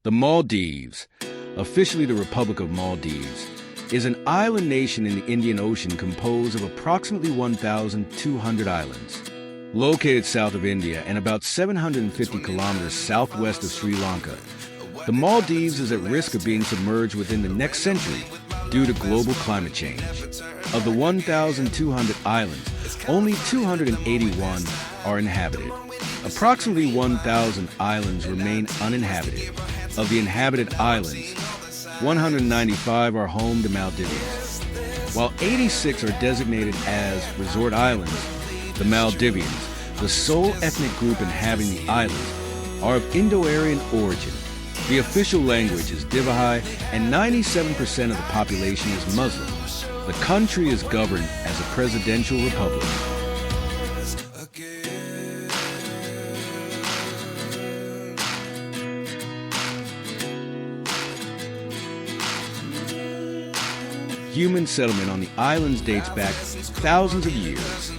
The Maldives, officially the Republic of Maldives, is an island nation in the Indian Ocean composed of approximately 1,200 islands. Located south of India and about 750 kilometers southwest of Sri Lanka, the Maldives is at risk of being submerged within the next century due to global climate change. Of the 1,200 islands, only 281 are inhabited. Approximately 1,000 islands remain uninhabited. Of the inhabited islands, 195 are home to Maldivians, while 86 are designated as resort islands. The Maldivians, the sole ethnic group inhabiting the islands, are of Indo-Aryan origin. The official language is Divahai, and 97% of the population is Muslim. The country is governed as a presidential republic. Human settlement on the islands dates back thousands of years.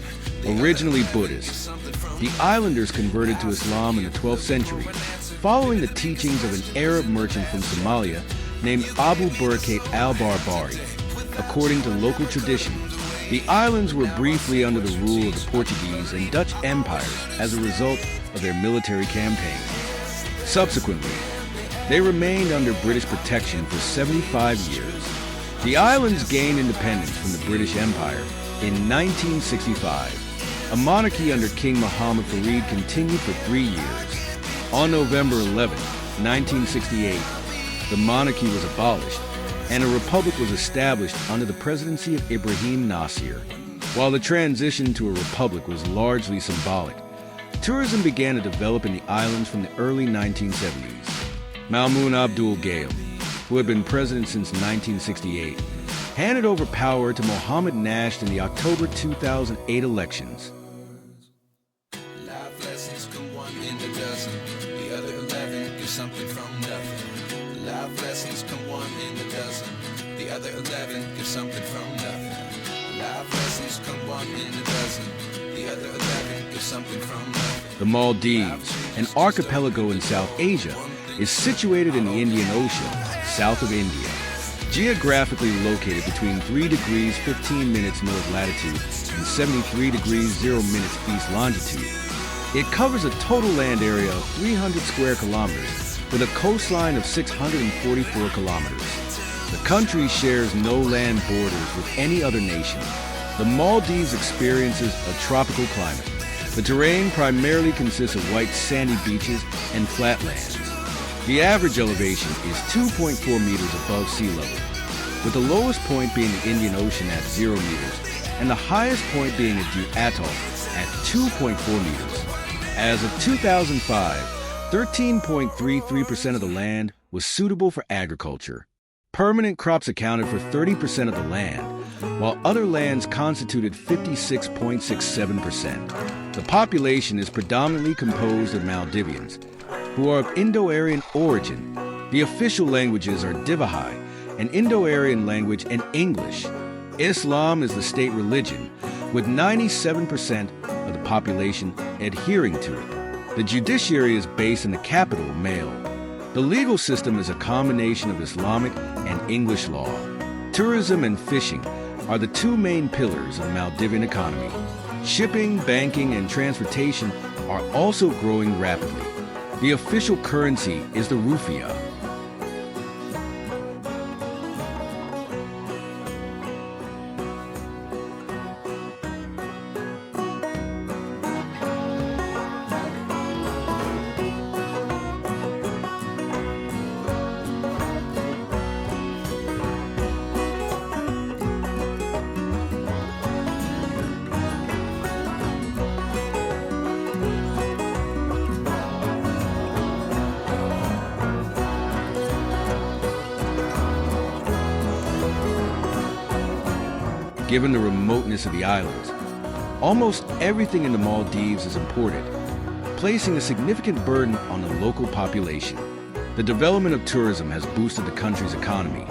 Originally Buddhist, the islanders converted to Islam in the 12th century, following the teachings of an Arab merchant from Somalia named Abu Barakat al-Barbari. According to local tradition, the islands were briefly under the rule of the Portuguese and Dutch empires as a result of their military campaign. Subsequently, they remained under British protection for 75 years. The islands gained independence from the British Empire in 1965. A monarchy under King Muhammad Farid continued for 3 years. On November 11, 1968, the monarchy was abolished and a republic was established under the presidency of Ibrahim Nasir. While the transition to a republic was largely symbolic, tourism began to develop in the islands from the early 1970s. Maumoon Abdul Gayoom, who had been president since 1968, handed over power to Mohammed Nasheed in the October 2008 elections. Life lessons come one in a dozen, the other 11 give something from nothing. Life lessons come one in a dozen, the other 11 give something from nothing. Life lessons come one in a dozen, the other 11 give something from nothing. The Maldives, an archipelago in South Asia, is situated in the Indian Ocean, south of India. Geographically located between 3 degrees 15 minutes north latitude and 73 degrees 0 minutes east longitude, it covers a total land area of 300 square kilometers with a coastline of 644 kilometers. The country shares no land borders with any other nation. The Maldives experiences a tropical climate. The terrain primarily consists of white sandy beaches and flatlands. The average elevation is 2.4 meters above sea level, with the lowest point being the Indian Ocean at 0 meters, and the highest point being Addu Atoll at 2.4 meters. As of 2005, 13.33% of the land was suitable for agriculture. Permanent crops accounted for 30% of the land, while other lands constituted 56.67%. The population is predominantly composed of Maldivians, who are of Indo-Aryan origin. The official languages are Divahai, an Indo-Aryan language, and English. Islam is the state religion, with 97% of the population adhering to it. The judiciary is based in the capital, Male. The legal system is a combination of Islamic and English law. Tourism and fishing are the two main pillars of the Maldivian economy. Shipping, banking, and transportation are also growing rapidly. The official currency is the rupiah. Given the remoteness of the islands, almost everything in the Maldives is imported, placing a significant burden on the local population. The development of tourism has boosted the country's economy,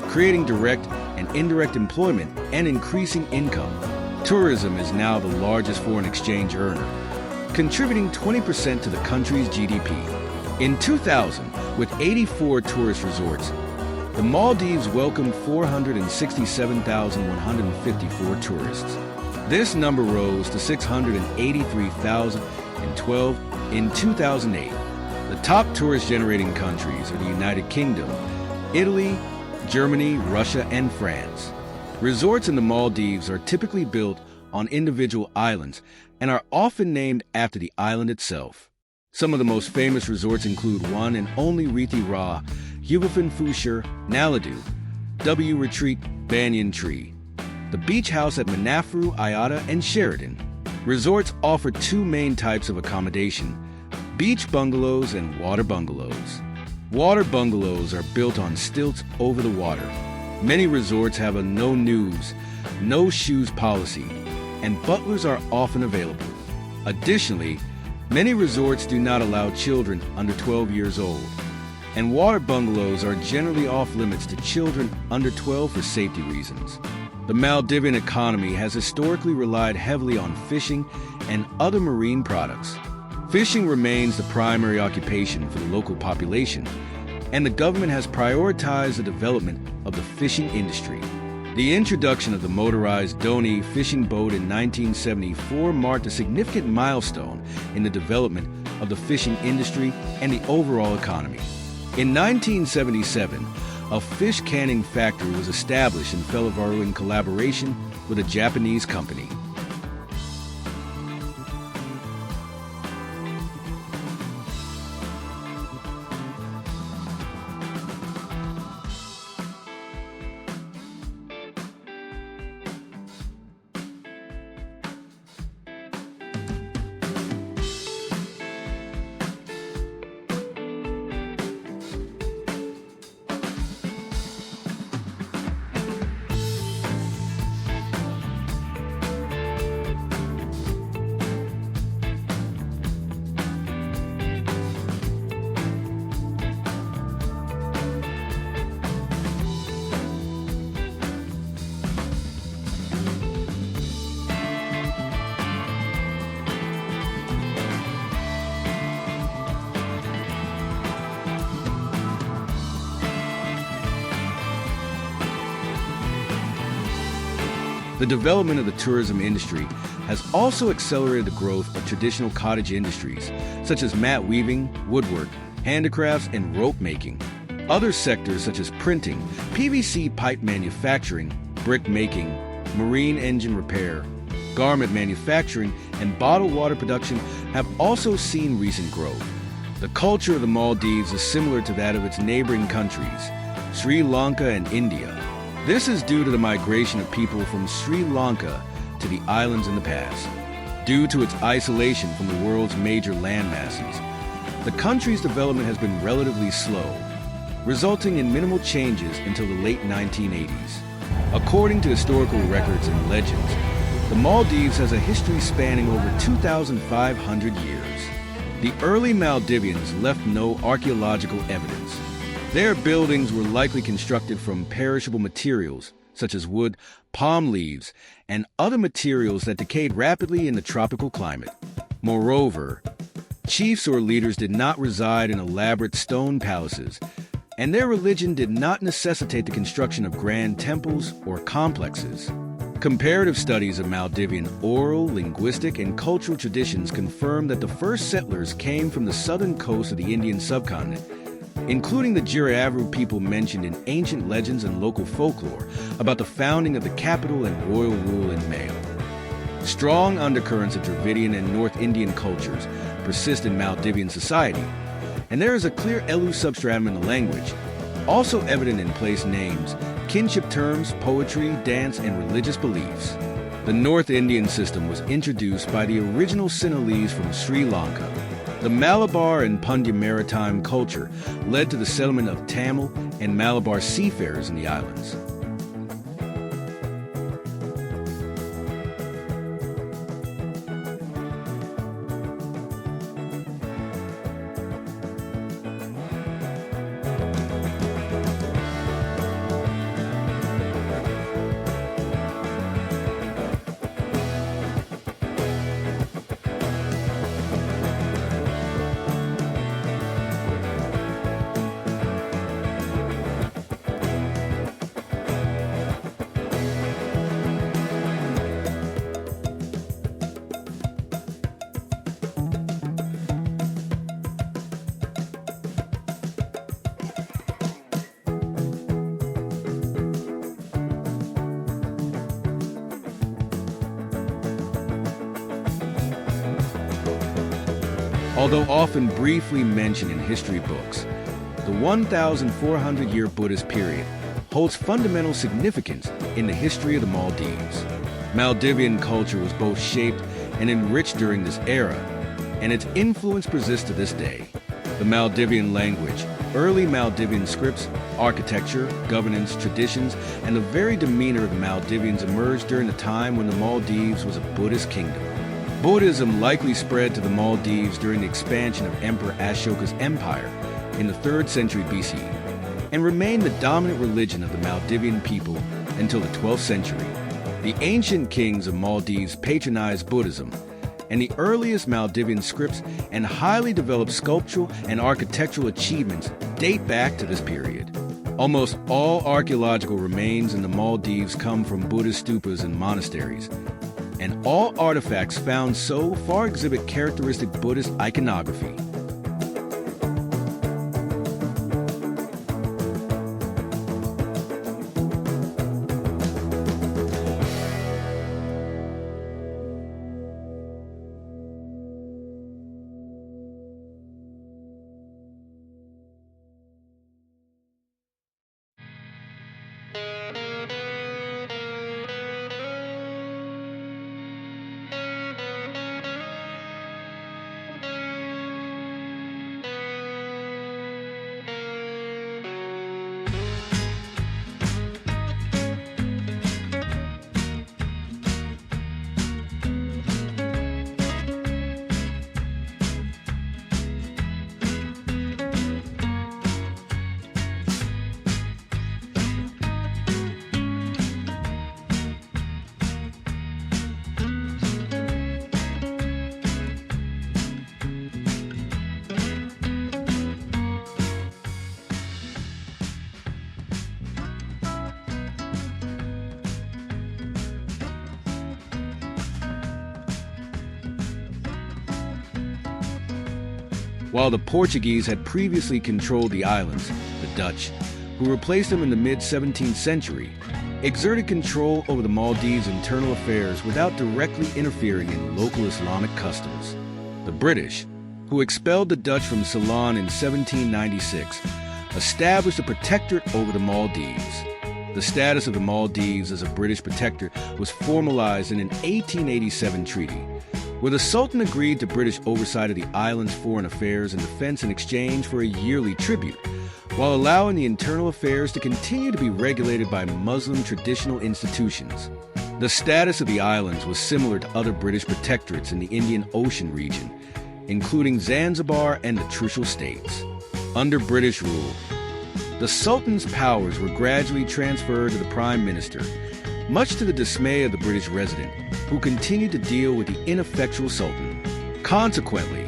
creating direct and indirect employment and increasing income. Tourism is now the largest foreign exchange earner, contributing 20% to the country's GDP. In 2000, With 84 tourist resorts, the Maldives welcomed 467,154 tourists. This number rose to 683,012 in 2008. The top tourist-generating countries are the United Kingdom, Italy, Germany, Russia, and France. Resorts in the Maldives are typically built on individual islands and are often named after the island itself. Some of the most famous resorts include one and only Rithi Ra, Hubafin Fushar, Naladu, W Retreat, Banyan Tree, the Beach House at Manafru, Ayata, and Sheridan. Resorts offer two main types of accommodation: beach bungalows and water bungalows. Water bungalows are built on stilts over the water. Many resorts have a no news, no shoes policy, and butlers are often available. Additionally, many resorts do not allow children under 12 years old, and water bungalows are generally off limits to children under 12 for safety reasons. The Maldivian economy has historically relied heavily on fishing and other marine products. Fishing remains the primary occupation for the local population, and the government has prioritized the development of the fishing industry. The introduction of the motorized Doni fishing boat in 1974 marked a significant milestone in the development of the fishing industry and the overall economy. In 1977, a fish canning factory was established in Felavaru in collaboration with a Japanese company. The development of the tourism industry has also accelerated the growth of traditional cottage industries, such as mat weaving, woodwork, handicrafts, and rope making. Other sectors such as printing, PVC pipe manufacturing, brick making, marine engine repair, garment manufacturing, and bottled water production have also seen recent growth. The culture of the Maldives is similar to that of its neighboring countries, Sri Lanka and India. This is due to the migration of people from Sri Lanka to the islands in the past. Due to its isolation from the world's major land masses, the country's development has been relatively slow, resulting in minimal changes until the late 1980s. According to historical records and legends, the Maldives has a history spanning over 2,500 years. The early Maldivians left no archaeological evidence. Their buildings were likely constructed from perishable materials, such as wood, palm leaves, and other materials that decayed rapidly in the tropical climate. Moreover, chiefs or leaders did not reside in elaborate stone palaces, and their religion did not necessitate the construction of grand temples or complexes. Comparative studies of Maldivian oral, linguistic, and cultural traditions confirm that the first settlers came from the southern coast of the Indian subcontinent, including the Jirayavru people mentioned in ancient legends and local folklore about the founding of the capital and royal rule in Mayo. Strong undercurrents of Dravidian and North Indian cultures persist in Maldivian society, and there is a clear Elu substratum in the language, also evident in place names, kinship terms, poetry, dance, and religious beliefs. The North Indian system was introduced by the original Sinhalese from Sri Lanka. The Malabar and Pandya maritime culture led to the settlement of Tamil and Malabar seafarers in the islands. although often briefly mentioned in history books. The 1,400-year Buddhist period holds fundamental significance in the history of the Maldives. Maldivian culture was both shaped and enriched during this era, and its influence persists to this day. The Maldivian language, early Maldivian scripts, architecture, governance, traditions, and the very demeanor of the Maldivians emerged during the time when the Maldives was a Buddhist kingdom. Buddhism likely spread to the Maldives during the expansion of Emperor Ashoka's empire in the 3rd century BC, and remained the dominant religion of the Maldivian people until the 12th century. The ancient kings of Maldives patronized Buddhism, and the earliest Maldivian scripts and highly developed sculptural and architectural achievements date back to this period. Almost all archaeological remains in the Maldives come from Buddhist stupas and monasteries, and all artifacts found so far exhibit characteristic Buddhist iconography. While the Portuguese had previously controlled the islands, the Dutch, who replaced them in the mid-17th century, exerted control over the Maldives' internal affairs without directly interfering in local Islamic customs. The British, who expelled the Dutch from Ceylon in 1796, established a protectorate over the Maldives. The status of the Maldives as a British protectorate was formalized in an 1887 treaty, where the Sultan agreed to British oversight of the island's foreign affairs and defense in exchange for a yearly tribute, while allowing the internal affairs to continue to be regulated by Muslim traditional institutions. The status of the islands was similar to other British protectorates in the Indian Ocean region, including Zanzibar and the Trucial States. Under British rule, the Sultan's powers were gradually transferred to the Prime Minister, much to the dismay of the British resident, who continued to deal with the ineffectual Sultan. Consequently,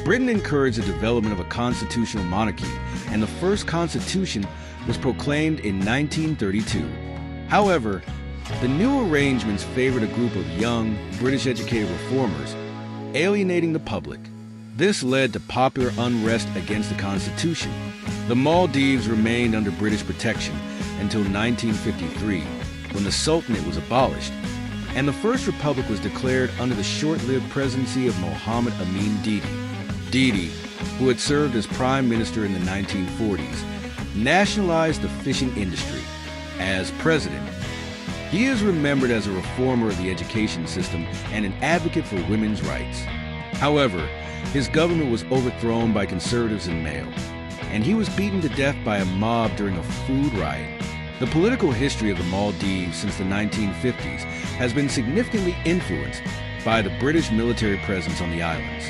Britain encouraged the development of a constitutional monarchy, and the first constitution was proclaimed in 1932. However, the new arrangements favored a group of young, British-educated reformers, alienating the public. This led to popular unrest against the Constitution. The Maldives remained under British protection until 1953, when the Sultanate was abolished, and the First Republic was declared under the short-lived presidency of Mohammed Amin Didi. Didi, who had served as Prime Minister in the 1940s, nationalized the fishing industry. As president, he is remembered as a reformer of the education system and an advocate for women's rights. However, his government was overthrown by conservatives in Mayo, and he was beaten to death by a mob during a food riot. The political history of the Maldives since the 1950s has been significantly influenced by the British military presence on the islands.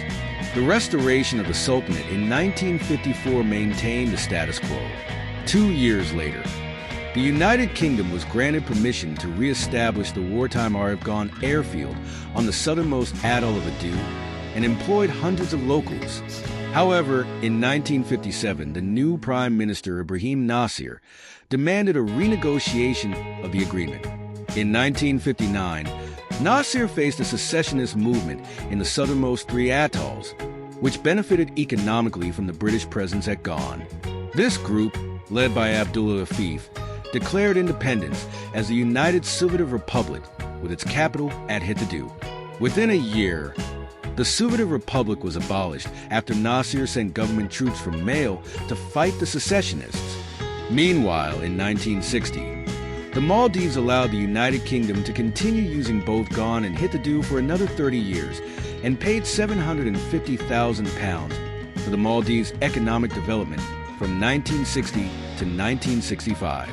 The restoration of the Sultanate in 1954 maintained the status quo. 2 years later, the United Kingdom was granted permission to re-establish the wartime Arifgan airfield on the southernmost atoll of Adu and employed hundreds of locals. However, in 1957, the new Prime Minister, Ibrahim Nasir, demanded a renegotiation of the agreement. In 1959, Nasir faced a secessionist movement in the southernmost 3 atolls, which benefited economically from the British presence at Ghan. This group, led by Abdullah Afif, declared independence as the United Suvative Republic, with its capital at Hitadu. Within a year, The Sudanese Republic was abolished after Nasser sent government troops from Male to fight the secessionists. Meanwhile, in 1960, the Maldives allowed the United Kingdom to continue using both Gone and Hithadhu for another 30 years and paid £750,000 for the Maldives' economic development from 1960 to 1965.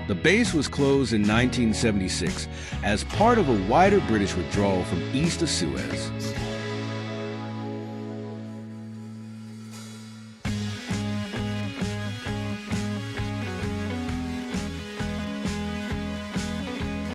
The base was closed in 1976 as part of a wider British withdrawal from east of Suez.